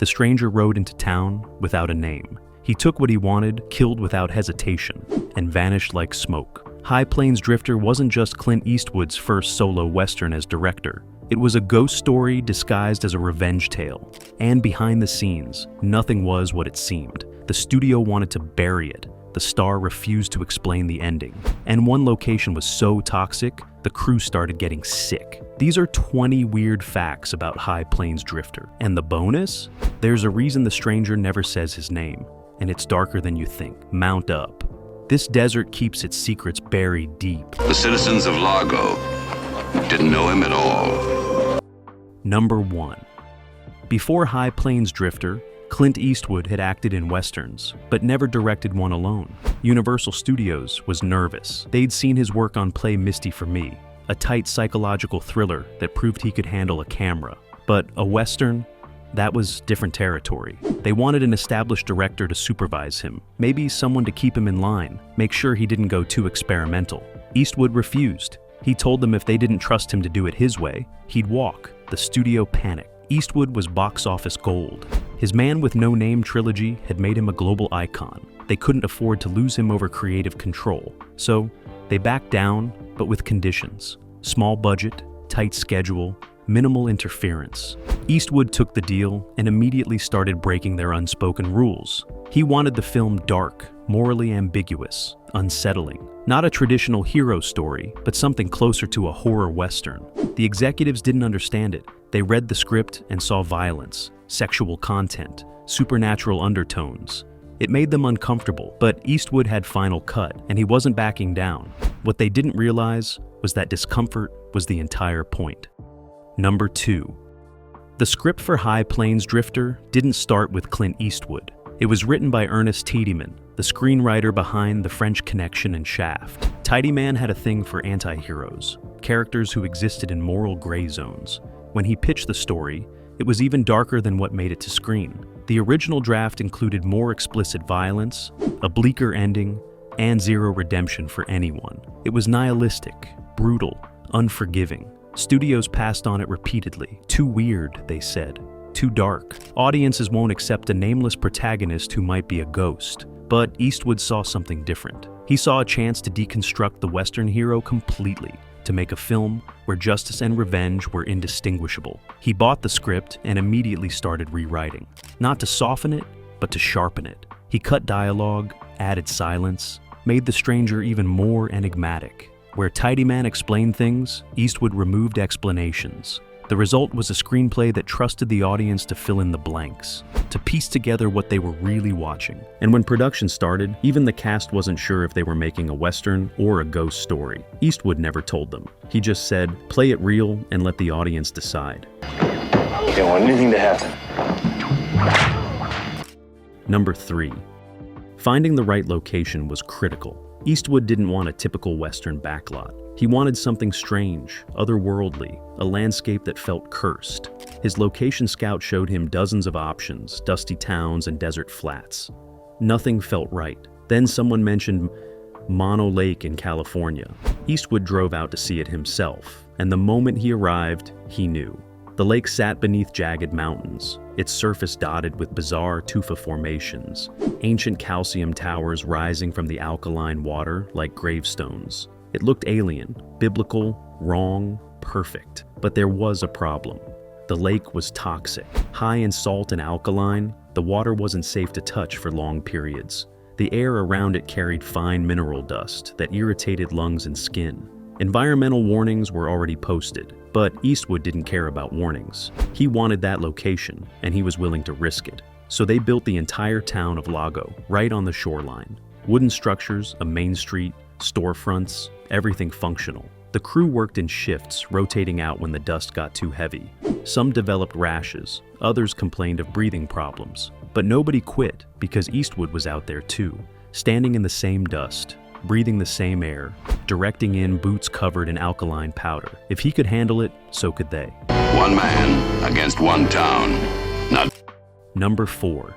stranger rode into town without a name. He took what he wanted, killed without hesitation, and vanished like smoke. High Plains Drifter wasn't just Clint Eastwood's first solo Western as director. It was a ghost story disguised as a revenge tale. And behind the scenes, nothing was what it seemed. The studio wanted to bury it. The star refused to explain the ending. And one location was so toxic, the crew started getting sick. These are 20 weird facts about High Plains Drifter. And the bonus? There's a reason the stranger never says his name. And it's darker than you think. Mount up. This desert keeps its secrets buried deep. The citizens of Largo didn't know him at all. Number 1. Before High Plains Drifter, Clint Eastwood had acted in westerns, but never directed one alone. Universal Studios was nervous. They'd seen his work on Play Misty for Me, a tight psychological thriller that proved he could handle a camera. But a western? That was different territory. They wanted an established director to supervise him, maybe someone to keep him in line, make sure he didn't go too experimental. Eastwood refused. He told them if they didn't trust him to do it his way, he'd walk. The studio panicked. Eastwood was box office gold. His Man with No Name trilogy had made him a global icon. They couldn't afford to lose him over creative control. So they backed down, but with conditions. Small budget, tight schedule, minimal interference. Eastwood took the deal and immediately started breaking their unspoken rules. He wanted the film dark, morally ambiguous, unsettling. Not a traditional hero story, but something closer to a horror western. The executives didn't understand it. They read the script and saw violence, sexual content, supernatural undertones. It made them uncomfortable, but Eastwood had final cut, and he wasn't backing down. What they didn't realize was that discomfort was the entire point. Number 2. The script for High Plains Drifter didn't start with Clint Eastwood. It was written by Ernest Tidyman, the screenwriter behind The French Connection and Shaft. Tidyman had a thing for anti-heroes, characters who existed in moral gray zones. When he pitched the story, it was even darker than what made it to screen. The original draft included more explicit violence, a bleaker ending, and zero redemption for anyone. It was nihilistic, brutal, unforgiving. Studios passed on it repeatedly. Too weird, they said. Too dark. Audiences won't accept a nameless protagonist who might be a ghost. But Eastwood saw something different. He saw a chance to deconstruct the Western hero completely, to make a film where justice and revenge were indistinguishable. He bought the script and immediately started rewriting. Not to soften it, but to sharpen it. He cut dialogue, added silence, made the stranger even more enigmatic. Where Tidyman explained things, Eastwood removed explanations. The result was a screenplay that trusted the audience to fill in the blanks, to piece together what they were really watching. And when production started, even the cast wasn't sure if they were making a Western or a ghost story. Eastwood never told them. He just said, play it real and let the audience decide. You don't want anything to happen. Number 3. Finding the right location was critical. Eastwood didn't want a typical Western backlot. He wanted something strange, otherworldly, a landscape that felt cursed. His location scout showed him dozens of options, dusty towns and desert flats. Nothing felt right. Then someone mentioned Mono Lake in California. Eastwood drove out to see it himself, and the moment he arrived, he knew. The lake sat beneath jagged mountains, its surface dotted with bizarre tufa formations, ancient calcium towers rising from the alkaline water like gravestones. It looked alien, biblical, wrong, perfect. But there was a problem. The lake was toxic. High in salt and alkaline, the water wasn't safe to touch for long periods. The air around it carried fine mineral dust that irritated lungs and skin. Environmental warnings were already posted, but Eastwood didn't care about warnings. He wanted that location, and he was willing to risk it. So they built the entire town of Lago, right on the shoreline. Wooden structures, a main street, storefronts, everything functional. The crew worked in shifts, rotating out when the dust got too heavy. Some developed rashes, others complained of breathing problems. But nobody quit, because Eastwood was out there too, standing in the same dust, breathing the same air, directing in boots covered in alkaline powder. If he could handle it, so could they. One man against one town. Not. Number 4.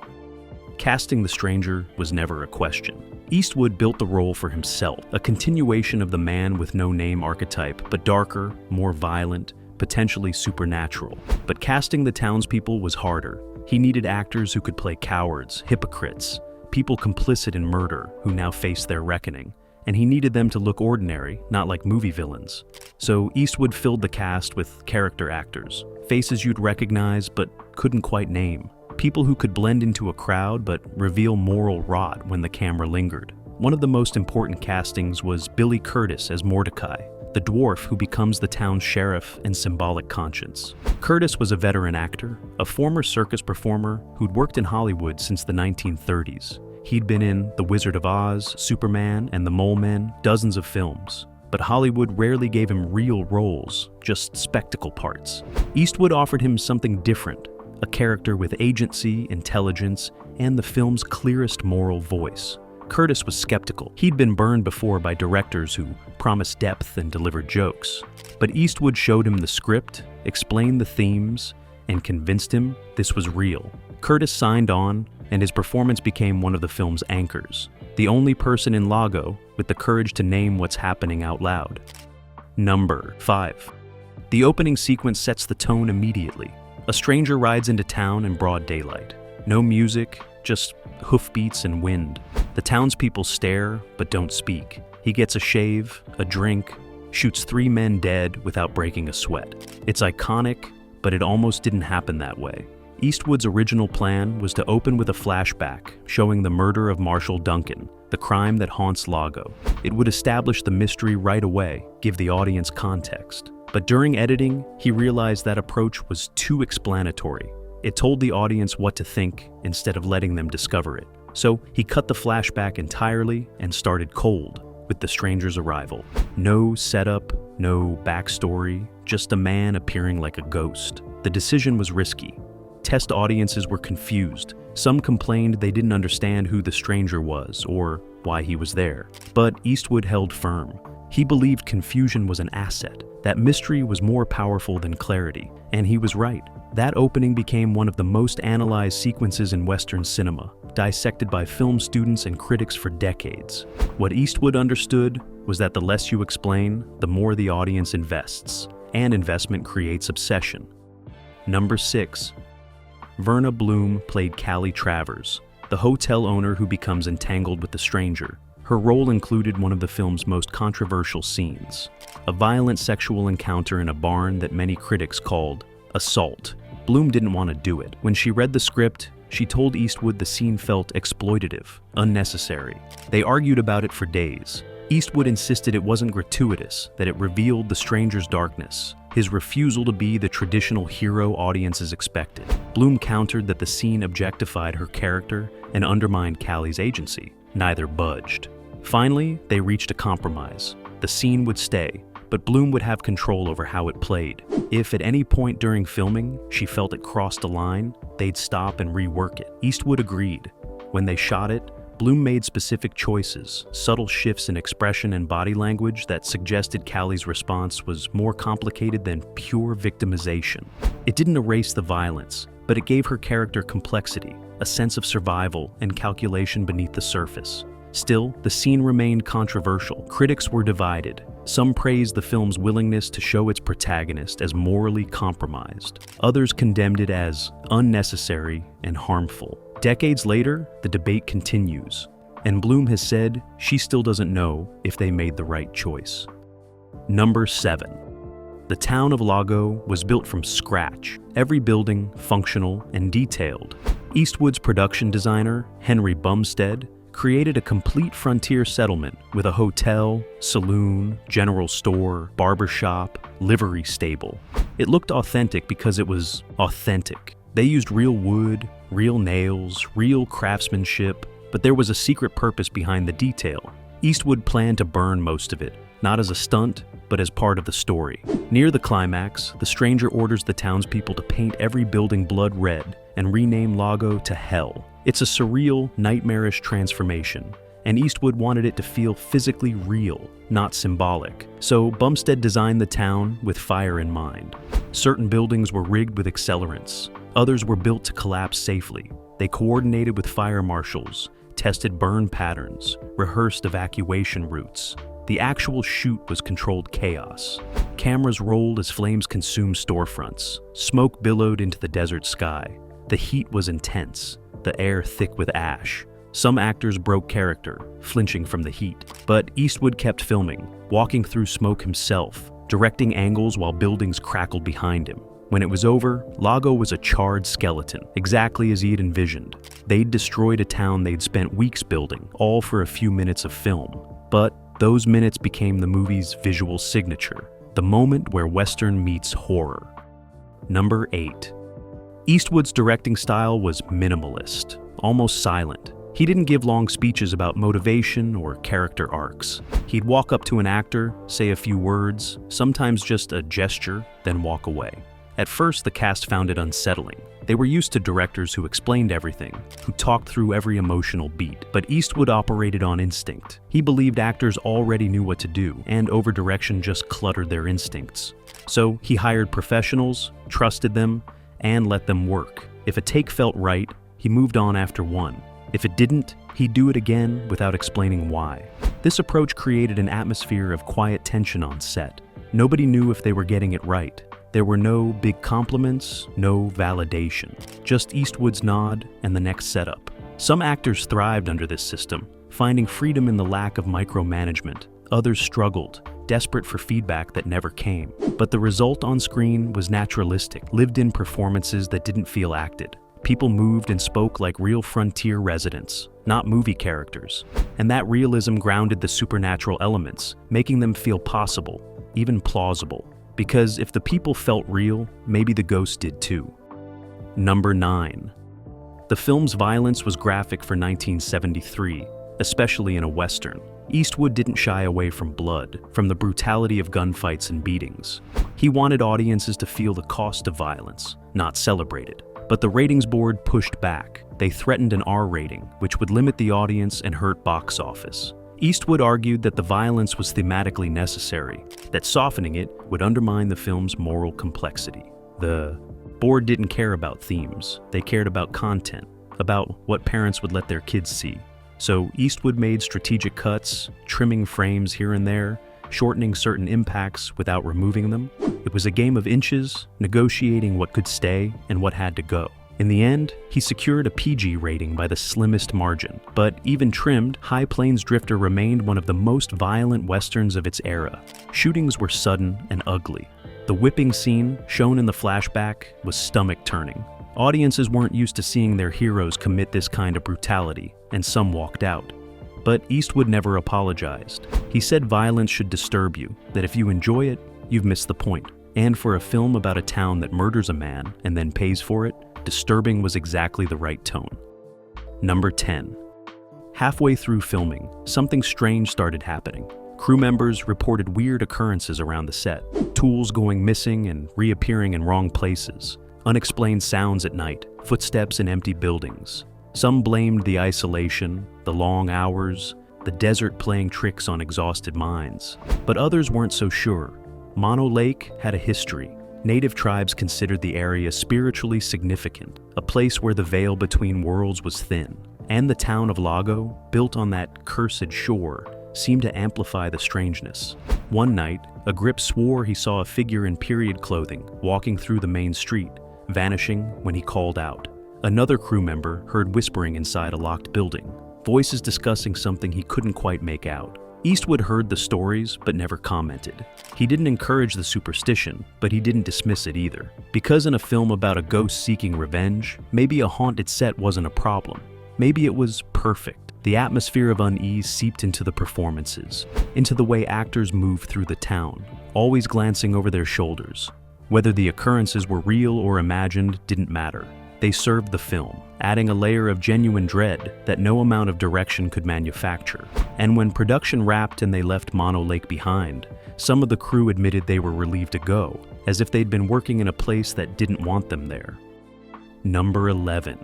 Casting the stranger was never a question. Eastwood built the role for himself, a continuation of the man with no name archetype, but darker, more violent, potentially supernatural. But casting the townspeople was harder. He needed actors who could play cowards, hypocrites, people complicit in murder who now face their reckoning. And he needed them to look ordinary, not like movie villains. So Eastwood filled the cast with character actors, faces you'd recognize but couldn't quite name. People who could blend into a crowd but reveal moral rot when the camera lingered. One of the most important castings was Billy Curtis as Mordecai, the dwarf who becomes the town's sheriff and symbolic conscience. Curtis was a veteran actor, a former circus performer who'd worked in Hollywood since the 1930s. He'd been in The Wizard of Oz, Superman, and The Mole Men, dozens of films. But Hollywood rarely gave him real roles, just spectacle parts. Eastwood offered him something different, a character with agency, intelligence, and the film's clearest moral voice. Curtis was skeptical. He'd been burned before by directors who promised depth and delivered jokes. But Eastwood showed him the script, explained the themes, and convinced him this was real. Curtis signed on, and his performance became one of the film's anchors, the only person in Lago with the courage to name what's happening out loud. Number 5. The opening sequence sets the tone immediately. A stranger rides into town in broad daylight. No music, just hoofbeats and wind. The townspeople stare, but don't speak. He gets a shave, a drink, shoots 3 men dead without breaking a sweat. It's iconic, but it almost didn't happen that way. Eastwood's original plan was to open with a flashback showing the murder of Marshall Duncan, the crime that haunts Lago. It would establish the mystery right away, give the audience context. But during editing, he realized that approach was too explanatory. It told the audience what to think instead of letting them discover it. So he cut the flashback entirely and started cold with the stranger's arrival. No setup, no backstory, just a man appearing like a ghost. The decision was risky. Test audiences were confused. Some complained they didn't understand who the stranger was or why he was there. But Eastwood held firm. He believed confusion was an asset, that mystery was more powerful than clarity, and he was right. That opening became one of the most analyzed sequences in Western cinema, dissected by film students and critics for decades. What Eastwood understood was that the less you explain, the more the audience invests, and investment creates obsession. Number 6. Verna Bloom played Callie Travers, the hotel owner who becomes entangled with the stranger. Her role included one of the film's most controversial scenes, a violent sexual encounter in a barn that many critics called assault. Bloom didn't want to do it. When she read the script, she told Eastwood the scene felt exploitative, unnecessary. They argued about it for days. Eastwood insisted it wasn't gratuitous, that it revealed the stranger's darkness, his refusal to be the traditional hero audiences expected. Bloom countered that the scene objectified her character and undermined Callie's agency. Neither budged. Finally, they reached a compromise. The scene would stay, but Bloom would have control over how it played. If at any point during filming she felt it crossed a line, they'd stop and rework it. Eastwood agreed. When they shot it, Bloom made specific choices, subtle shifts in expression and body language that suggested Callie's response was more complicated than pure victimization. It didn't erase the violence, but it gave her character complexity, a sense of survival and calculation beneath the surface. Still, the scene remained controversial. Critics were divided. Some praised the film's willingness to show its protagonist as morally compromised. Others condemned it as unnecessary and harmful. Decades later, the debate continues, and Bloom has said she still doesn't know if they made the right choice. Number 7. The town of Lago was built from scratch, every building functional and detailed. Eastwood's production designer, Henry Bumstead, created a complete frontier settlement with a hotel, saloon, general store, barbershop, livery stable. It looked authentic because it was authentic. They used real wood, real nails, real craftsmanship, but there was a secret purpose behind the detail. Eastwood planned to burn most of it, not as a stunt, but as part of the story. Near the climax, the stranger orders the townspeople to paint every building blood red and rename Lago to Hell. It's a surreal, nightmarish transformation, and Eastwood wanted it to feel physically real, not symbolic. So Bumstead designed the town with fire in mind. Certain buildings were rigged with accelerants. Others were built to collapse safely. They coordinated with fire marshals, tested burn patterns, rehearsed evacuation routes. The actual shoot was controlled chaos. Cameras rolled as flames consumed storefronts. Smoke billowed into the desert sky. The heat was intense, the air thick with ash. Some actors broke character, flinching from the heat. But Eastwood kept filming, walking through smoke himself, directing angles while buildings crackled behind him. When it was over, Lago was a charred skeleton, exactly as he had envisioned. They'd destroyed a town they'd spent weeks building, all for a few minutes of film. But those minutes became the movie's visual signature, the moment where Western meets horror. Number 8. Eastwood's directing style was minimalist, almost silent. He didn't give long speeches about motivation or character arcs. He'd walk up to an actor, say a few words, sometimes just a gesture, then walk away. At first, the cast found it unsettling. They were used to directors who explained everything, who talked through every emotional beat. But Eastwood operated on instinct. He believed actors already knew what to do, and overdirection just cluttered their instincts. So he hired professionals, trusted them, and let them work. If a take felt right, he moved on after one. If it didn't, he'd do it again without explaining why. This approach created an atmosphere of quiet tension on set. Nobody knew if they were getting it right. There were no big compliments, no validation. Just Eastwood's nod and the next setup. Some actors thrived under this system, finding freedom in the lack of micromanagement. Others struggled, desperate for feedback that never came. But the result on screen was naturalistic, lived-in performances that didn't feel acted. People moved and spoke like real frontier residents, not movie characters. And that realism grounded the supernatural elements, making them feel possible, even plausible. Because if the people felt real, maybe the ghosts did too. Number 9. The film's violence was graphic for 1973, especially in a Western. Eastwood didn't shy away from blood, from the brutality of gunfights and beatings. He wanted audiences to feel the cost of violence, not celebrate it. But the ratings board pushed back. They threatened an R rating, which would limit the audience and hurt box office. Eastwood argued that the violence was thematically necessary, that softening it would undermine the film's moral complexity. The board didn't care about themes. They cared about content, about what parents would let their kids see. So Eastwood made strategic cuts, trimming frames here and there, shortening certain impacts without removing them. It was a game of inches, negotiating what could stay and what had to go. In the end, he secured a PG rating by the slimmest margin. But even trimmed, High Plains Drifter remained one of the most violent westerns of its era. Shootings were sudden and ugly. The whipping scene, shown in the flashback, was stomach-turning. Audiences weren't used to seeing their heroes commit this kind of brutality, and some walked out. But Eastwood never apologized. He said violence should disturb you, that if you enjoy it, you've missed the point. And for a film about a town that murders a man and then pays for it, disturbing was exactly the right tone. Number 10. Halfway through filming, something strange started happening. Crew members reported weird occurrences around the set, tools going missing and reappearing in wrong places, unexplained sounds at night, footsteps in empty buildings. Some blamed the isolation, the long hours, the desert playing tricks on exhausted minds. But others weren't so sure. Mono Lake had a history. Native tribes considered the area spiritually significant, a place where the veil between worlds was thin. And the town of Lago, built on that cursed shore, seemed to amplify the strangeness. One night, a grip swore he saw a figure in period clothing walking through the main street, vanishing when he called out. Another crew member heard whispering inside a locked building, voices discussing something he couldn't quite make out. Eastwood heard the stories but never commented. He didn't encourage the superstition, but he didn't dismiss it either. Because in a film about a ghost seeking revenge, maybe a haunted set wasn't a problem. Maybe it was perfect. The atmosphere of unease seeped into the performances, into the way actors moved through the town, always glancing over their shoulders. Whether the occurrences were real or imagined didn't matter. They served the film, adding a layer of genuine dread that no amount of direction could manufacture. And when production wrapped and they left Mono Lake behind, some of the crew admitted they were relieved to go, as if they'd been working in a place that didn't want them there. Number 11.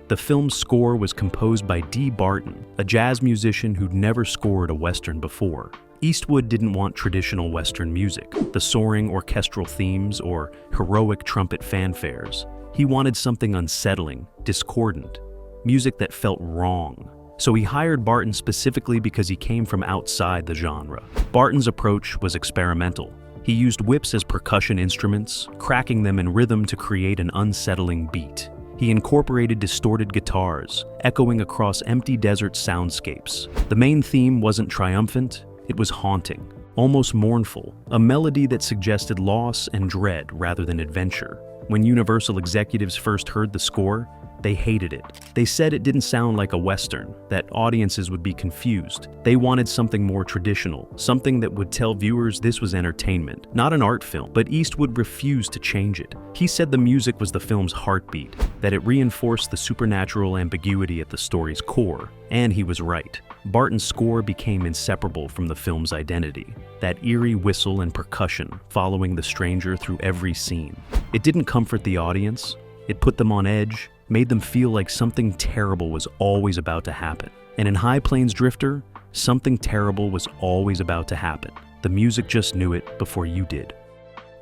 The film's score was composed by D. Barton, a jazz musician who'd never scored a Western before. Eastwood didn't want traditional Western music, the soaring orchestral themes or heroic trumpet fanfares. He wanted something unsettling, discordant, music that felt wrong. So he hired Barton specifically because he came from outside the genre. Barton's approach was experimental. He used whips as percussion instruments, cracking them in rhythm to create an unsettling beat. He incorporated distorted guitars, echoing across empty desert soundscapes. The main theme wasn't triumphant, it was haunting, almost mournful, a melody that suggested loss and dread rather than adventure. When Universal executives first heard the score, they hated it. They said it didn't sound like a Western, that audiences would be confused. They wanted something more traditional, something that would tell viewers this was entertainment, not an art film. But Eastwood refused to change it. He said the music was the film's heartbeat, that it reinforced the supernatural ambiguity at the story's core, and he was right. Barton's score became inseparable from the film's identity, that eerie whistle and percussion following the stranger through every scene. It didn't comfort the audience, it put them on edge, made them feel like something terrible was always about to happen. And in High Plains Drifter, something terrible was always about to happen. The music just knew it before you did.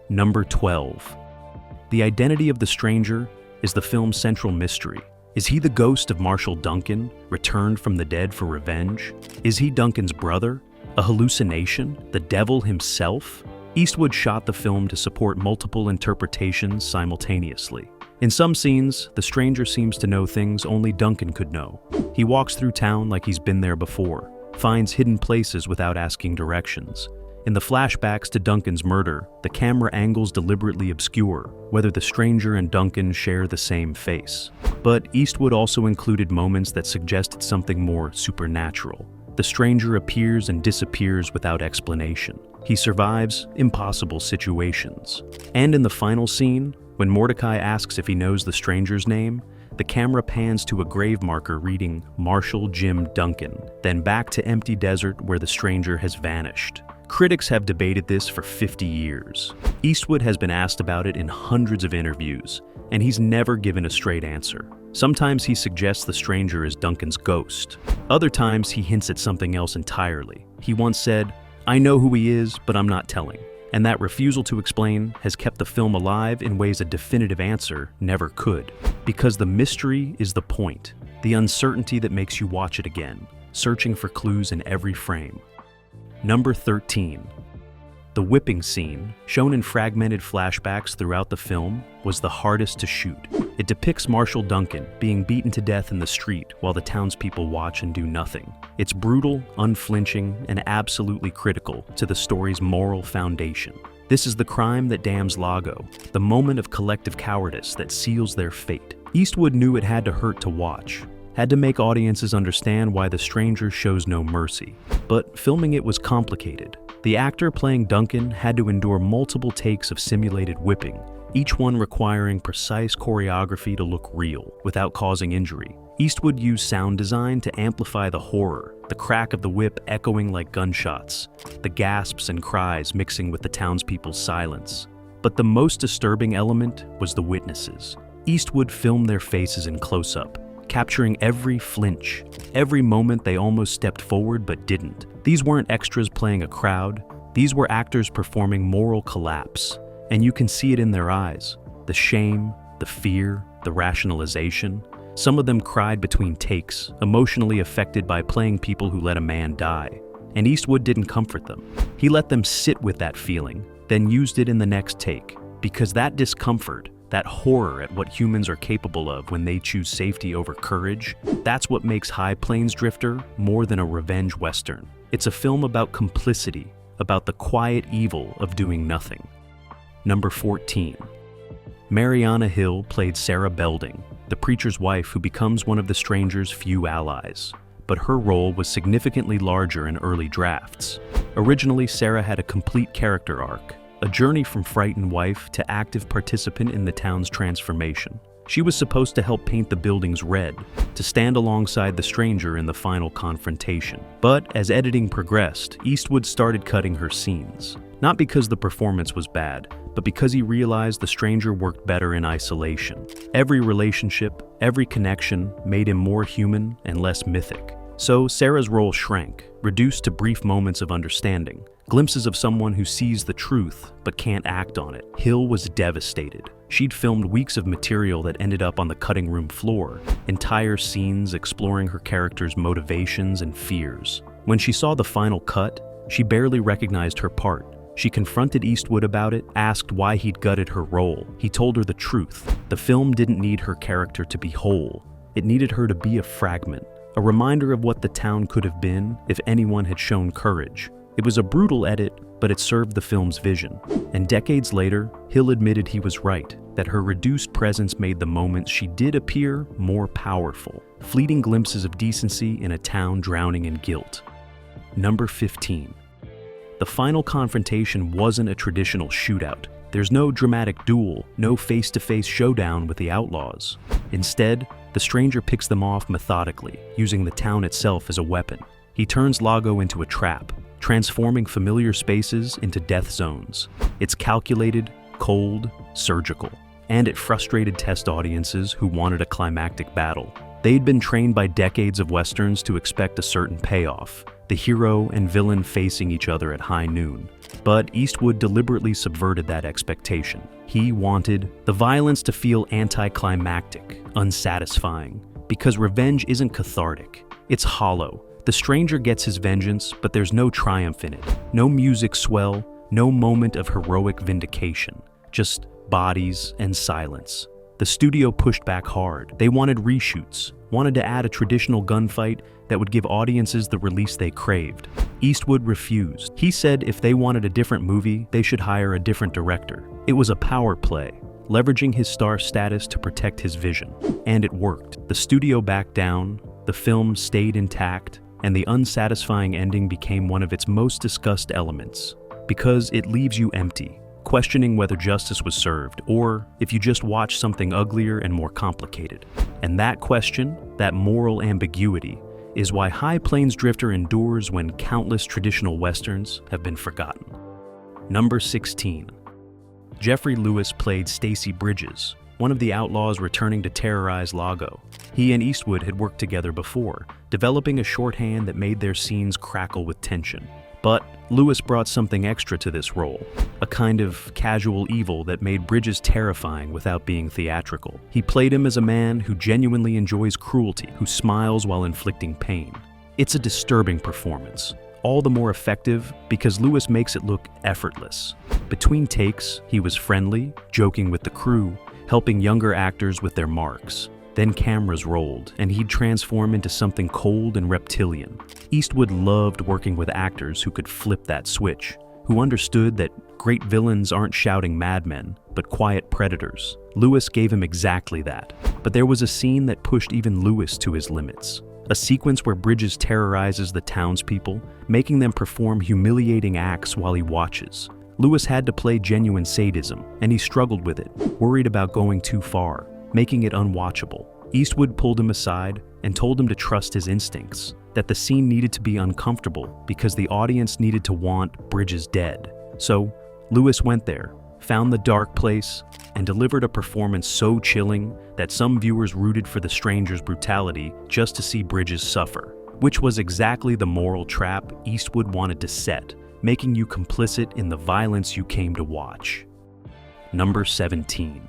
Number 12. The identity of the stranger is the film's central mystery. Is he the ghost of Marshall Duncan, returned from the dead for revenge? Is he Duncan's brother? A hallucination? The devil himself? Eastwood shot the film to support multiple interpretations simultaneously. In some scenes, the stranger seems to know things only Duncan could know. He walks through town like he's been there before, finds hidden places without asking directions. In the flashbacks to Duncan's murder, the camera angles deliberately obscure whether the stranger and Duncan share the same face. But Eastwood also included moments that suggested something more supernatural. The stranger appears and disappears without explanation. He survives impossible situations. And in the final scene, when Mordecai asks if he knows the stranger's name, the camera pans to a grave marker reading Marshall Jim Duncan, then back to empty desert where the stranger has vanished. Critics have debated this for 50 years. Eastwood has been asked about it in hundreds of interviews, and he's never given a straight answer. Sometimes he suggests the stranger is Duncan's ghost. Other times he hints at something else entirely. He once said, "I know who he is, but I'm not telling." And that refusal to explain has kept the film alive in ways a definitive answer never could. Because the mystery is the point, the uncertainty that makes you watch it again, searching for clues in every frame. Number 13. The whipping scene, shown in fragmented flashbacks throughout the film, was the hardest to shoot. It depicts Marshall Duncan being beaten to death in the street while the townspeople watch and do nothing. It's brutal, unflinching, and absolutely critical to the story's moral foundation. This is the crime that damns Lago, the moment of collective cowardice that seals their fate. Eastwood knew it had to hurt to watch, had to make audiences understand why the stranger shows no mercy. But filming it was complicated. The actor playing Duncan had to endure multiple takes of simulated whipping, each one requiring precise choreography to look real, without causing injury. Eastwood used sound design to amplify the horror, the crack of the whip echoing like gunshots, the gasps and cries mixing with the townspeople's silence. But the most disturbing element was the witnesses. Eastwood filmed their faces in close-up, capturing every flinch, every moment they almost stepped forward but didn't. These weren't extras playing a crowd, these were actors performing moral collapse, and you can see it in their eyes. The shame, the fear, the rationalization. Some of them cried between takes, emotionally affected by playing people who let a man die. And Eastwood didn't comfort them. He let them sit with that feeling, then used it in the next take, because that discomfort, that horror at what humans are capable of when they choose safety over courage, that's what makes High Plains Drifter more than a revenge western. It's a film about complicity, about the quiet evil of doing nothing. Number 14. Mariana Hill played Sarah Belding, the preacher's wife who becomes one of the stranger's few allies. But her role was significantly larger in early drafts. Originally, Sarah had a complete character arc, a journey from frightened wife to active participant in the town's transformation. She was supposed to help paint the buildings red, to stand alongside the stranger in the final confrontation. But as editing progressed, Eastwood started cutting her scenes. Not because the performance was bad, but because he realized the stranger worked better in isolation. Every relationship, every connection made him more human and less mythic. So Sarah's role shrank, reduced to brief moments of understanding, glimpses of someone who sees the truth but can't act on it. Hill was devastated. She'd filmed weeks of material that ended up on the cutting room floor, entire scenes exploring her character's motivations and fears. When she saw the final cut, she barely recognized her part. She confronted Eastwood about it, asked why he'd gutted her role. He told her the truth. The film didn't need her character to be whole. It needed her to be a fragment, a reminder of what the town could have been if anyone had shown courage. It was a brutal edit, but it served the film's vision. And decades later, Hill admitted he was right, that her reduced presence made the moments she did appear more powerful, fleeting glimpses of decency in a town drowning in guilt. Number 15. The final confrontation wasn't a traditional shootout. There's no dramatic duel, no face-to-face showdown with the outlaws. Instead, the stranger picks them off methodically, using the town itself as a weapon. He turns Lago into a trap, transforming familiar spaces into death zones. It's calculated, cold, surgical, and it frustrated test audiences who wanted a climactic battle. They'd been trained by decades of westerns to expect a certain payoff, the hero and villain facing each other at high noon. But Eastwood deliberately subverted that expectation. He wanted the violence to feel anticlimactic, unsatisfying, because revenge isn't cathartic, it's hollow. The stranger gets his vengeance, but there's no triumph in it. No music swell, no moment of heroic vindication. Just bodies and silence. The studio pushed back hard. They wanted reshoots, wanted to add a traditional gunfight that would give audiences the release they craved. Eastwood refused. He said if they wanted a different movie, they should hire a different director. It was a power play, leveraging his star status to protect his vision. And it worked. The studio backed down, the film stayed intact, and the unsatisfying ending became one of its most discussed elements, because it leaves you empty, questioning whether justice was served, or if you just watched something uglier and more complicated. And that question, that moral ambiguity, is why High Plains Drifter endures when countless traditional westerns have been forgotten. Number 16. Jeffrey Lewis played Stacy Bridges, one of the outlaws returning to terrorize Lago. He and Eastwood had worked together before, developing a shorthand that made their scenes crackle with tension. But Lewis brought something extra to this role, a kind of casual evil that made Bridges terrifying without being theatrical. He played him as a man who genuinely enjoys cruelty, who smiles while inflicting pain. It's a disturbing performance, all the more effective because Lewis makes it look effortless. Between takes, he was friendly, joking with the crew, helping younger actors with their marks. Then cameras rolled, and he'd transform into something cold and reptilian. Eastwood loved working with actors who could flip that switch, who understood that great villains aren't shouting madmen, but quiet predators. Lewis gave him exactly that. But there was a scene that pushed even Lewis to his limits. A sequence where Bridges terrorizes the townspeople, making them perform humiliating acts while he watches. Lewis had to play genuine sadism, and he struggled with it, worried about going too far, making it unwatchable. Eastwood pulled him aside and told him to trust his instincts, that the scene needed to be uncomfortable because the audience needed to want Bridges dead. So, Lewis went there, found the dark place, and delivered a performance so chilling that some viewers rooted for the stranger's brutality just to see Bridges suffer, which was exactly the moral trap Eastwood wanted to set, making you complicit in the violence you came to watch. Number 17.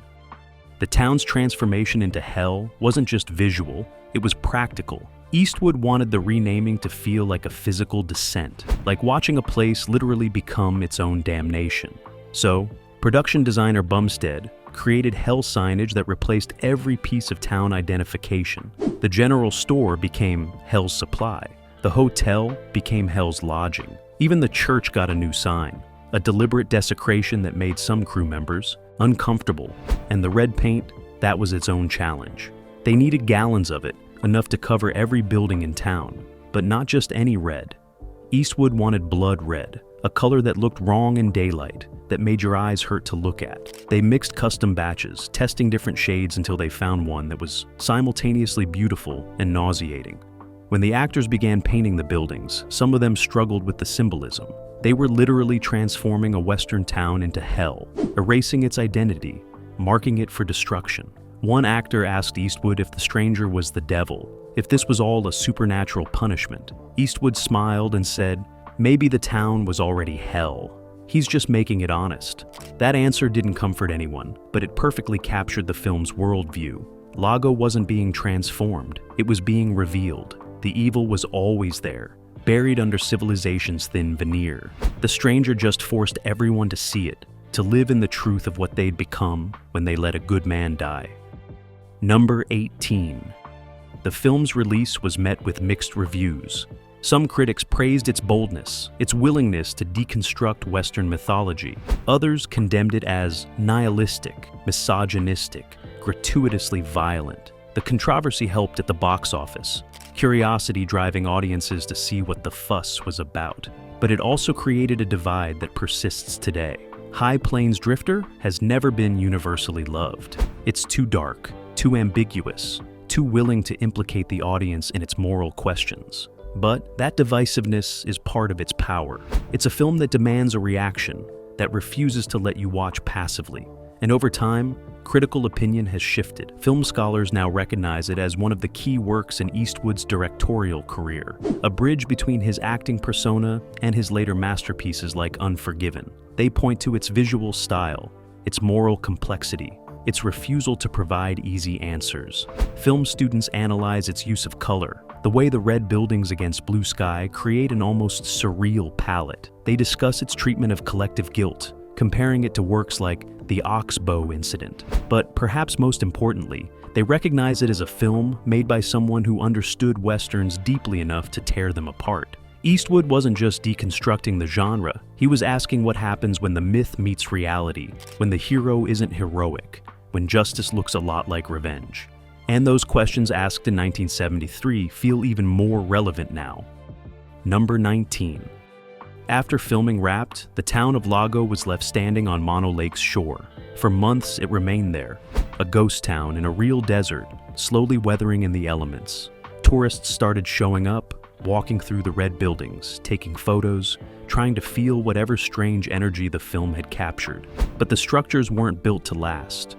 The town's transformation into hell wasn't just visual, it was practical. Eastwood wanted the renaming to feel like a physical descent, like watching a place literally become its own damnation. So, production designer Bumstead created hell signage that replaced every piece of town identification. The general store became Hell's Supply. The hotel became Hell's Lodging. Even the church got a new sign, a deliberate desecration that made some crew members uncomfortable, and the red paint, that was its own challenge. They needed gallons of it, enough to cover every building in town, but not just any red. Eastwood wanted blood red, a color that looked wrong in daylight, that made your eyes hurt to look at. They mixed custom batches, testing different shades until they found one that was simultaneously beautiful and nauseating. When the actors began painting the buildings, some of them struggled with the symbolism. They were literally transforming a western town into hell, erasing its identity, marking it for destruction. One actor asked Eastwood if the stranger was the devil, if this was all a supernatural punishment. Eastwood smiled and said, maybe the town was already hell. He's just making it honest. That answer didn't comfort anyone, but it perfectly captured the film's worldview. Lago wasn't being transformed, it was being revealed. The evil was always there, buried under civilization's thin veneer. The stranger just forced everyone to see it, to live in the truth of what they'd become when they let a good man die. Number 18. The film's release was met with mixed reviews. Some critics praised its boldness, its willingness to deconstruct Western mythology. Others condemned it as nihilistic, misogynistic, gratuitously violent. The controversy helped at the box office, curiosity driving audiences to see what the fuss was about. But it also created a divide that persists today. High Plains Drifter has never been universally loved. It's too dark, too ambiguous, too willing to implicate the audience in its moral questions. But that divisiveness is part of its power. It's a film that demands a reaction, that refuses to let you watch passively. And over time, critical opinion has shifted. Film scholars now recognize it as one of the key works in Eastwood's directorial career, a bridge between his acting persona and his later masterpieces like Unforgiven. They point to its visual style, its moral complexity, its refusal to provide easy answers. Film students analyze its use of color, the way the red buildings against blue sky create an almost surreal palette. They discuss its treatment of collective guilt, comparing it to works like The Oxbow Incident. But perhaps most importantly, they recognize it as a film made by someone who understood Westerns deeply enough to tear them apart. Eastwood wasn't just deconstructing the genre, he was asking what happens when the myth meets reality, when the hero isn't heroic, when justice looks a lot like revenge. And those questions asked in 1973 feel even more relevant now. Number 19. After filming wrapped, the town of Lago was left standing on Mono Lake's shore. For months, it remained there, a ghost town in a real desert, slowly weathering in the elements. Tourists started showing up, walking through the red buildings, taking photos, trying to feel whatever strange energy the film had captured. But the structures weren't built to last.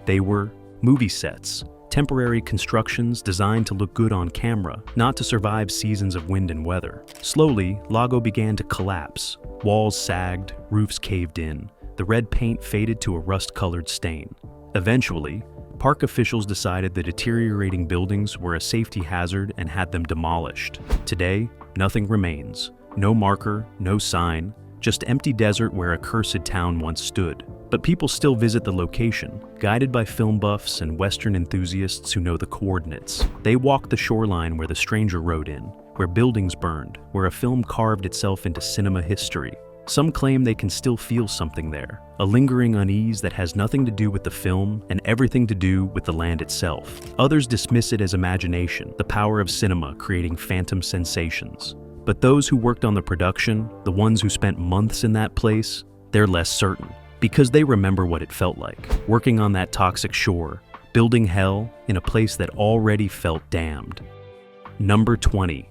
They were movie sets, temporary constructions designed to look good on camera, not to survive seasons of wind and weather. Slowly, Lago began to collapse. Walls sagged, roofs caved in. The red paint faded to a rust-colored stain. Eventually, park officials decided the deteriorating buildings were a safety hazard and had them demolished. Today, nothing remains. No marker, no sign, just empty desert where a cursed town once stood. But people still visit the location, guided by film buffs and Western enthusiasts who know the coordinates. They walk the shoreline where the stranger rode in, where buildings burned, where a film carved itself into cinema history. Some claim they can still feel something there, a lingering unease that has nothing to do with the film and everything to do with the land itself. Others dismiss it as imagination, the power of cinema creating phantom sensations. But those who worked on the production, the ones who spent months in that place, they're less certain. Because they remember what it felt like, working on that toxic shore, building hell in a place that already felt damned. Number 20.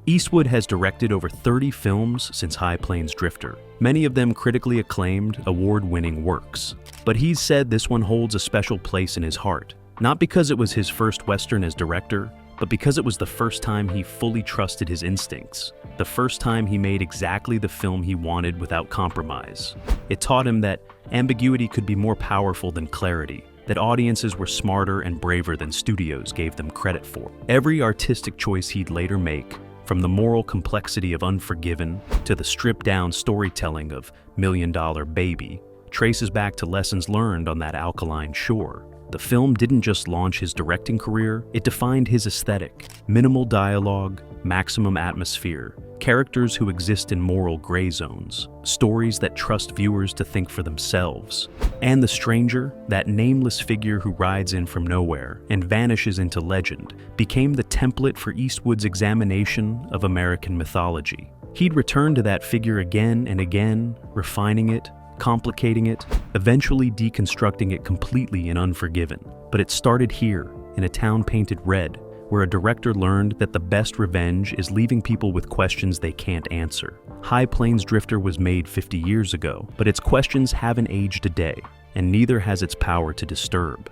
Eastwood has directed over 30 films since High Plains Drifter, many of them critically acclaimed, award-winning works. But he's said this one holds a special place in his heart, not because it was his first Western as director, but because it was the first time he fully trusted his instincts, the first time he made exactly the film he wanted without compromise. It taught him that ambiguity could be more powerful than clarity, that audiences were smarter and braver than studios gave them credit for. Every artistic choice he'd later make, from the moral complexity of Unforgiven to the stripped-down storytelling of $1 Million Baby, traces back to lessons learned on that alkaline shore. The film didn't just launch his directing career, it defined his aesthetic. Minimal dialogue, maximum atmosphere, characters who exist in moral gray zones, stories that trust viewers to think for themselves. And the stranger, that nameless figure who rides in from nowhere and vanishes into legend, became the template for Eastwood's examination of American mythology. He'd return to that figure again and again, refining it, complicating it, eventually deconstructing it completely in Unforgiven. But it started here, in a town painted red, where a director learned that the best revenge is leaving people with questions they can't answer. High Plains Drifter was made 50 years ago, but its questions haven't aged a day, and neither has its power to disturb.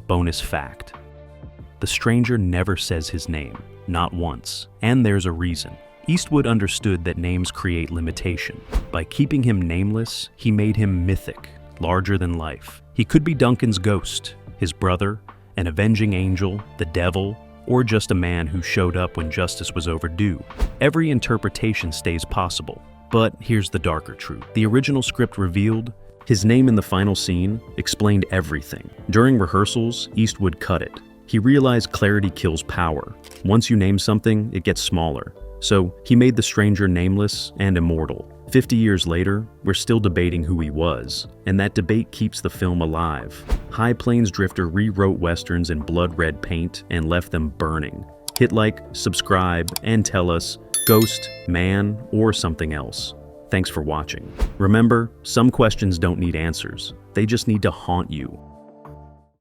Bonus fact: the stranger never says his name, not once, and there's a reason. Eastwood understood that names create limitation. By keeping him nameless, he made him mythic, larger than life. He could be Duncan's ghost, his brother, an avenging angel, the devil, or just a man who showed up when justice was overdue. Every interpretation stays possible. But here's the darker truth. The original script revealed His name in the final scene explained everything. During rehearsals, Eastwood cut it. He realized clarity kills power. Once you name something, it gets smaller. So he made the stranger nameless and immortal. 50 years later, we're still debating who he was, and that debate keeps the film alive. High Plains Drifter rewrote westerns in blood-red paint and left them burning. Hit like, subscribe, and tell us, ghost, man, or something else. Thanks for watching. Remember, some questions don't need answers. They just need to haunt you.